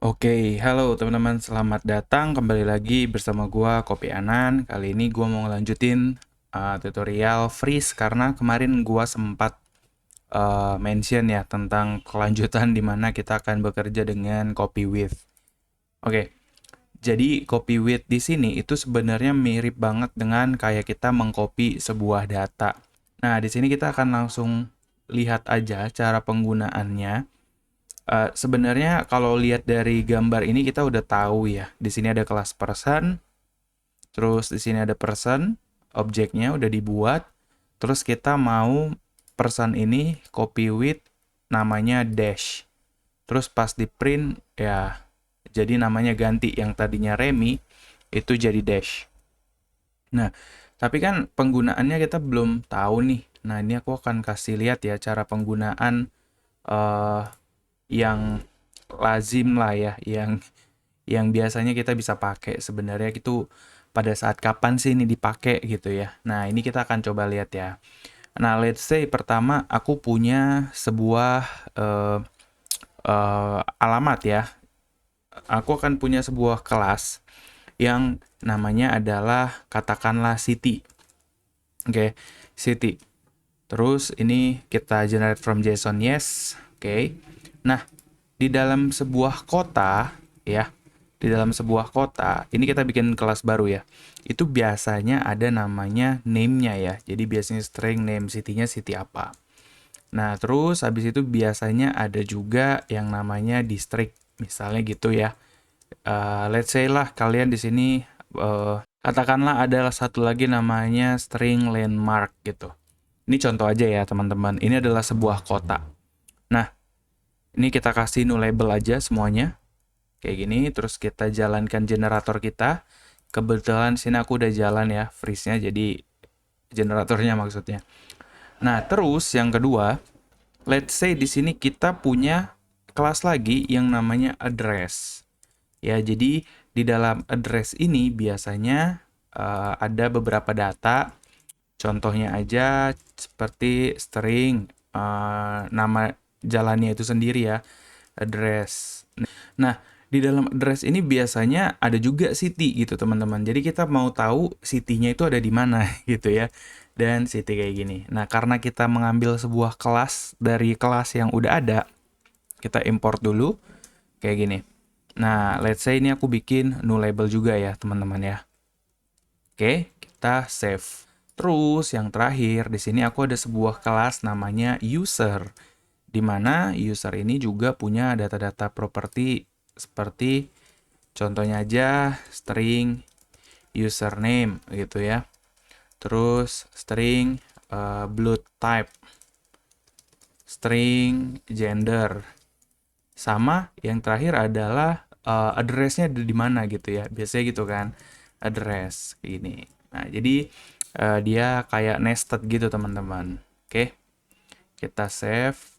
Oke, halo teman-teman, selamat datang kembali lagi bersama gua Kopi Anan. Kali ini gua mau ngelanjutin tutorial freeze karena kemarin gua sempat mention ya tentang kelanjutan di mana kita akan bekerja dengan copy with. Oke, jadi copy with di sini itu sebenarnya mirip banget dengan kayak kita mengcopy sebuah data. Nah, di sini kita akan langsung lihat aja cara penggunaannya. Sebenarnya kalau lihat dari gambar ini kita udah tahu ya. Di sini ada kelas person, terus di sini ada person, objeknya udah dibuat. Terus kita mau person ini copy with namanya dash. Terus pas di print ya jadi namanya ganti yang tadinya Remy itu jadi dash. Nah, tapi kan penggunaannya kita belum tahu nih. Nah, ini aku akan kasih lihat ya cara penggunaan eh yang lazim lah ya, yang biasanya kita bisa pakai sebenarnya itu pada saat kapan sih ini dipakai gitu ya. Nah, ini kita akan coba lihat ya. Nah, let's say pertama aku punya sebuah eh, alamat ya. Aku akan punya sebuah kelas yang namanya adalah katakanlah city. Oke, city. Terus ini kita generate from JSON yes. Oke. Nah, di dalam sebuah kota ya, di dalam sebuah kota, ini kita bikin kelas baru ya. Itu biasanya ada namanya name-nya ya. Jadi biasanya string name city-nya city apa. Nah, terus habis itu biasanya ada juga yang namanya district, misalnya gitu ya. Let's say lah kalian di sini katakanlah ada satu lagi namanya string landmark gitu. Ini contoh aja ya teman-teman. Ini adalah sebuah kota. Nah, ini kita kasih new label aja semuanya. Kayak gini, terus kita jalankan generator kita. Kebetulan sini aku udah jalan ya, freeze-nya, jadi generatornya maksudnya. Nah, terus yang kedua, let's say di sini kita punya kelas lagi yang namanya address. Ya, jadi di dalam address ini biasanya ada beberapa data. Contohnya aja seperti string, nama jalannya itu sendiri ya, address. Nah, di dalam address ini biasanya ada juga city gitu teman-teman. Jadi kita mau tahu city-nya itu ada di mana gitu ya. Dan city kayak gini. Nah, karena kita mengambil sebuah kelas dari kelas yang udah ada, kita import dulu kayak gini. Nah, let's say ini aku bikin new label juga ya teman-teman ya. Oke, kita save. Terus yang terakhir di sini aku ada sebuah kelas namanya user, di mana user ini juga punya data-data properti seperti contohnya aja string username gitu ya. Terus string blood type, string gender. Sama yang terakhir adalah address-nya ada di mana gitu ya. Biasanya gitu kan. Address ini. Nah, jadi dia kayak nested gitu teman-teman. Oke. Kita save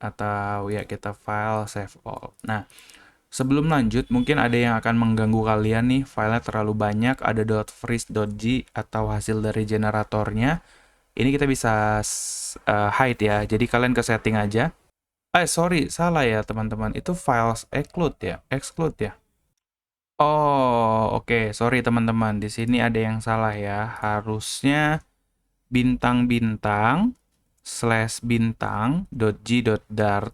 atau ya kita file save all. Nah, sebelum lanjut mungkin ada yang akan mengganggu kalian nih, filenya terlalu banyak, ada .freeze.g atau hasil dari generatornya. Ini kita bisa hide ya. Jadi kalian ke setting aja. Sorry, salah ya teman-teman. Itu files exclude ya, exclude ya. Oh, oke. Sorry teman-teman. Di sini ada yang salah ya. Harusnya bintang-bintang slash bintang .g .dart.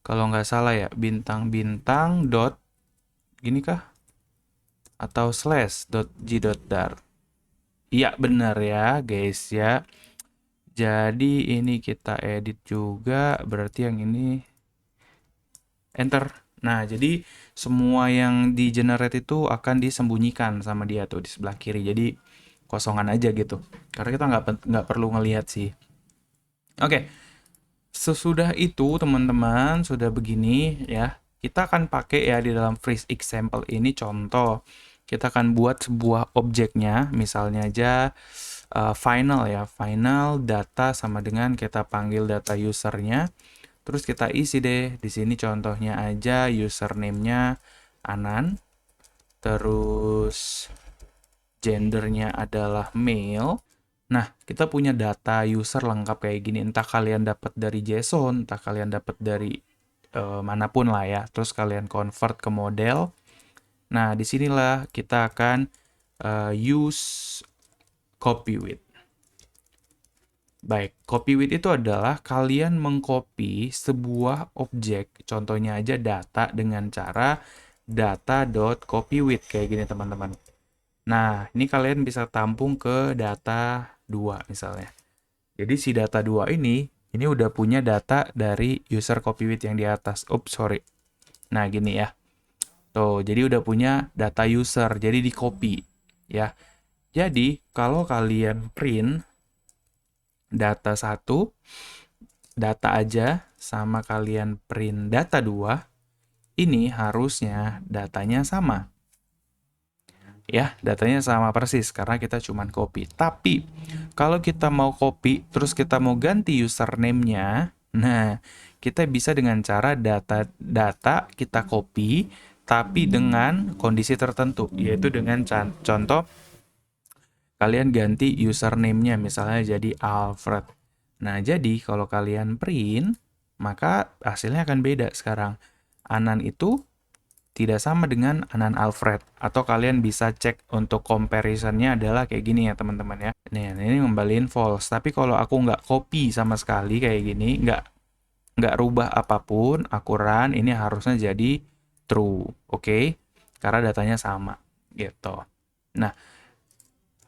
Kalau nggak salah ya, bintang-bintang dot gini kah? Atau slash .g .dart. Iya benar ya guys ya. Jadi ini kita edit juga. Berarti yang ini enter. Nah, jadi semua yang di generate itu akan disembunyikan sama dia tuh di sebelah kiri. Jadi kosongan aja gitu. Karena kita nggak perlu ngelihat sih. Oke, sesudah itu teman-teman sudah begini ya. Kita akan pakai ya di dalam freeze example ini contoh. Kita akan buat sebuah objeknya, misalnya aja final ya, final data sama dengan kita panggil data usernya. Terus kita isi deh. Di sini contohnya aja username-nya Anan. Terus gendernya adalah male. Nah, kita punya data user lengkap kayak gini. Entah kalian dapat dari JSON, entah kalian dapat dari manapun lah ya. Terus kalian convert ke model. Nah, disinilah kita akan use copy with. Baik, copy with itu adalah kalian mengcopy sebuah objek, contohnya aja data dengan cara data.copywith kayak gini teman-teman. Nah, ini kalian bisa tampung ke data 2 misalnya. Jadi si data 2 ini udah punya data dari user copywith yang di atas. Oops, sorry. Nah, gini ya. Tuh, jadi udah punya data user, jadi di copy ya. Jadi, kalau kalian print data 1, data aja, sama kalian print data 2, ini harusnya datanya sama. Ya, datanya sama persis karena kita cuma copy. Tapi, kalau kita mau copy, terus kita mau ganti username-nya, nah, kita bisa dengan cara data kita copy, tapi dengan kondisi tertentu, yaitu dengan contoh, kalian ganti username-nya, misalnya jadi Alfred. Nah, jadi kalau kalian print, maka hasilnya akan beda sekarang. Anan itu tidak sama dengan Anan Alfred. Atau kalian bisa cek untuk comparison-nya adalah kayak gini ya teman-teman ya. Nih, ini ngembaliin false. Tapi kalau aku nggak copy sama sekali kayak gini, nggak rubah apapun, aku run, ini harusnya jadi true. Oke? Karena datanya sama. Gitu. Nah,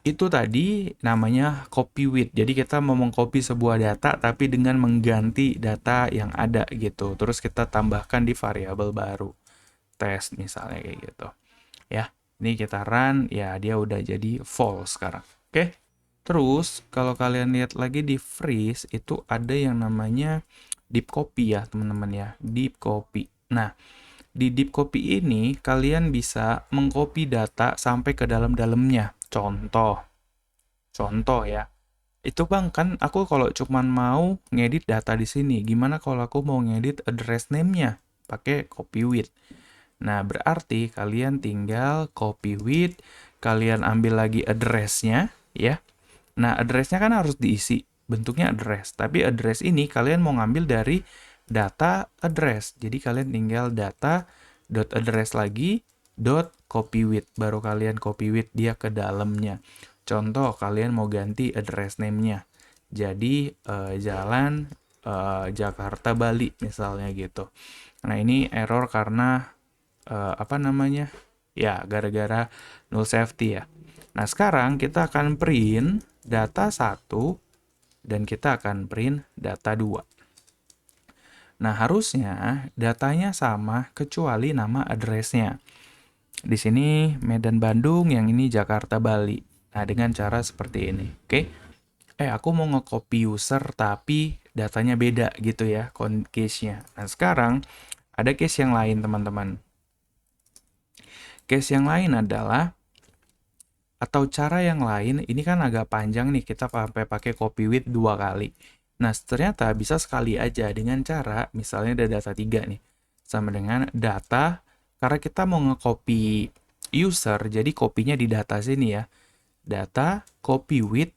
itu tadi namanya copy with. Jadi kita mau mengcopy sebuah data tapi dengan mengganti data yang ada gitu. Terus kita tambahkan di variabel baru. Test misalnya kayak gitu. Ya, ini kita run, ya dia udah jadi false sekarang. Oke. Terus kalau kalian lihat lagi di freeze itu ada yang namanya deep copy ya, teman-teman ya. Deep copy. Nah, di deep copy ini kalian bisa mengcopy data sampai ke dalam-dalamnya. Contoh ya. Itu Bang, kan aku kalau cuman mau ngedit data di sini, gimana kalau aku mau ngedit address name-nya? Pakai copy with. Nah, berarti kalian tinggal copy with, kalian ambil lagi address-nya, ya. Nah, address-nya kan harus diisi, bentuknya address. Tapi address ini kalian mau ngambil dari data address. Jadi kalian tinggal data dot address lagi dot copy with, baru kalian copy with dia ke dalamnya. Contoh, kalian mau ganti address name-nya. Jadi, jalan Jakarta Bali misalnya gitu. Nah, ini error karena apa namanya? Ya, gara-gara null safety ya. Nah, sekarang kita akan print data 1 dan kita akan print data 2. Nah, harusnya datanya sama kecuali nama address-nya. Di sini Medan Bandung, yang ini Jakarta Bali. Nah, dengan cara seperti ini. Oke. Aku mau nge-copy user tapi datanya beda gitu ya, case-nya. Nah, sekarang ada case yang lain, teman-teman. Case yang lain adalah, atau cara yang lain, ini kan agak panjang nih, kita sampai pakai copy with 2 kali. Nah, ternyata bisa sekali aja dengan cara, misalnya ada data 3 nih, sama dengan data, karena kita mau nge-copy user, jadi kopinya di data sini ya. Data, copy with,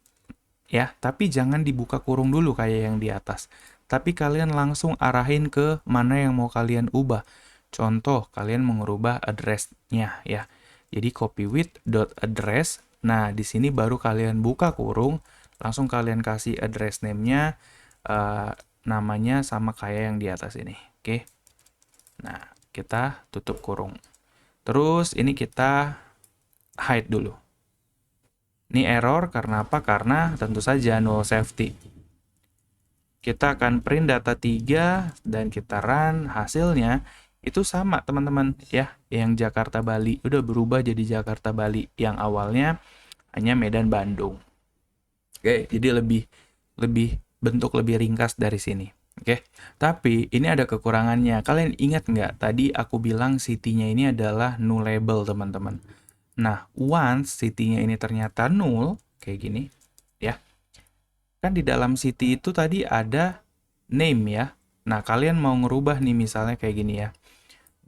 ya, tapi jangan dibuka kurung dulu kayak yang di atas. Tapi kalian langsung arahin ke mana yang mau kalian ubah. Contoh, kalian mau ngerubah address-nya ya. Jadi copy with dot address. Nah, di sini baru kalian buka kurung, langsung kalian kasih address name-nya, namanya sama kayak yang di atas ini. Oke. Nah, kita tutup kurung. Terus ini kita hide dulu. Ini error karena apa? Karena tentu saja null safety. Kita akan print data 3 dan kita run, hasilnya itu sama teman-teman ya. Yang Jakarta Bali udah berubah jadi Jakarta Bali, yang awalnya hanya Medan Bandung. Oke, jadi lebih bentuk lebih ringkas dari sini. Oke, tapi ini ada kekurangannya. Kalian ingat nggak tadi aku bilang city-nya ini adalah nullable teman-teman. Nah, once city-nya ini ternyata null, kayak gini, ya. Kan di dalam city itu tadi ada name ya. Nah, kalian mau ngerubah nih misalnya kayak gini ya.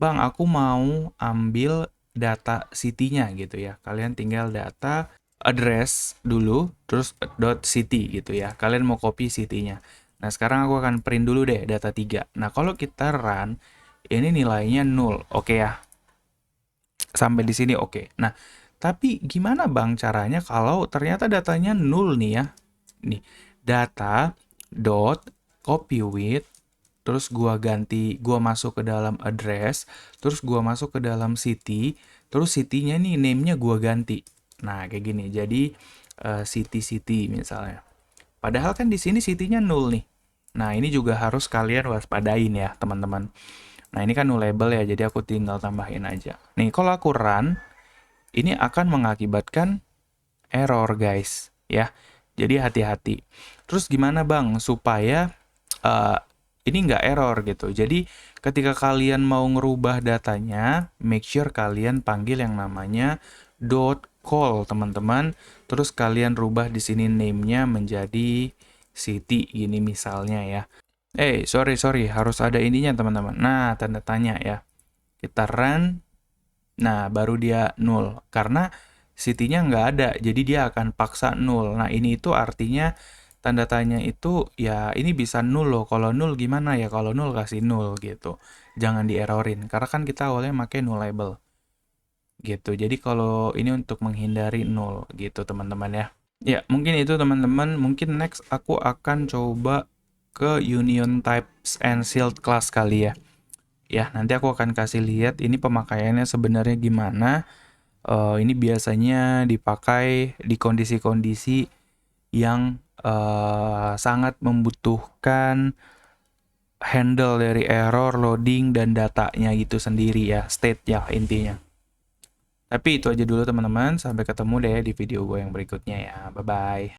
Bang, aku mau ambil data city-nya gitu ya. Kalian tinggal data address dulu, terus .city gitu ya. Kalian mau copy city-nya. Nah, sekarang aku akan print dulu deh data 3. Nah, kalau kita run, ini nilainya 0. Oke ya. Sampai di sini oke. Nah, tapi gimana Bang caranya kalau ternyata datanya 0 nih ya? Nih, data dot copy with, terus gua ganti, gua masuk ke dalam address, terus gua masuk ke dalam city, terus city-nya nih name-nya gua ganti. Nah, kayak gini. Jadi city misalnya. Padahal kan di sini city-nya 0 nih. Nah, ini juga harus kalian waspadain ya, teman-teman. Nah, ini kan nullable ya, jadi aku tinggal tambahin aja. Nih, kalau aku run, ini akan mengakibatkan error, guys. Ya, jadi hati-hati. Terus gimana, Bang, supaya uh, ini nggak error gitu. Jadi, ketika kalian mau ngerubah datanya, make sure kalian panggil yang namanya .call, teman-teman. Terus kalian rubah di sini name-nya menjadi city, gini misalnya ya. Sorry, harus ada ininya teman-teman. Nah, tanda tanya ya. Kita run, nah baru dia 0. Karena city-nya nggak ada, jadi dia akan paksa 0. Nah, ini itu artinya tanda tanya itu ya ini bisa 0 loh. Kalau 0 gimana ya? Kalau 0 kasih 0 gitu. Jangan dierorin, karena kan kita awalnya pakai nullable. Gitu. Jadi kalau ini untuk menghindari 0 gitu teman-teman ya. Ya, mungkin itu teman-teman. Mungkin next aku akan coba ke union types and sealed class kali ya. Ya, nanti aku akan kasih lihat ini pemakaiannya sebenarnya gimana. Ini biasanya dipakai di kondisi-kondisi yang sangat membutuhkan handle dari error, loading, dan datanya gitu sendiri ya, state ya intinya. Tapi itu aja dulu teman-teman, sampai ketemu deh di video gue yang berikutnya ya. Bye-bye.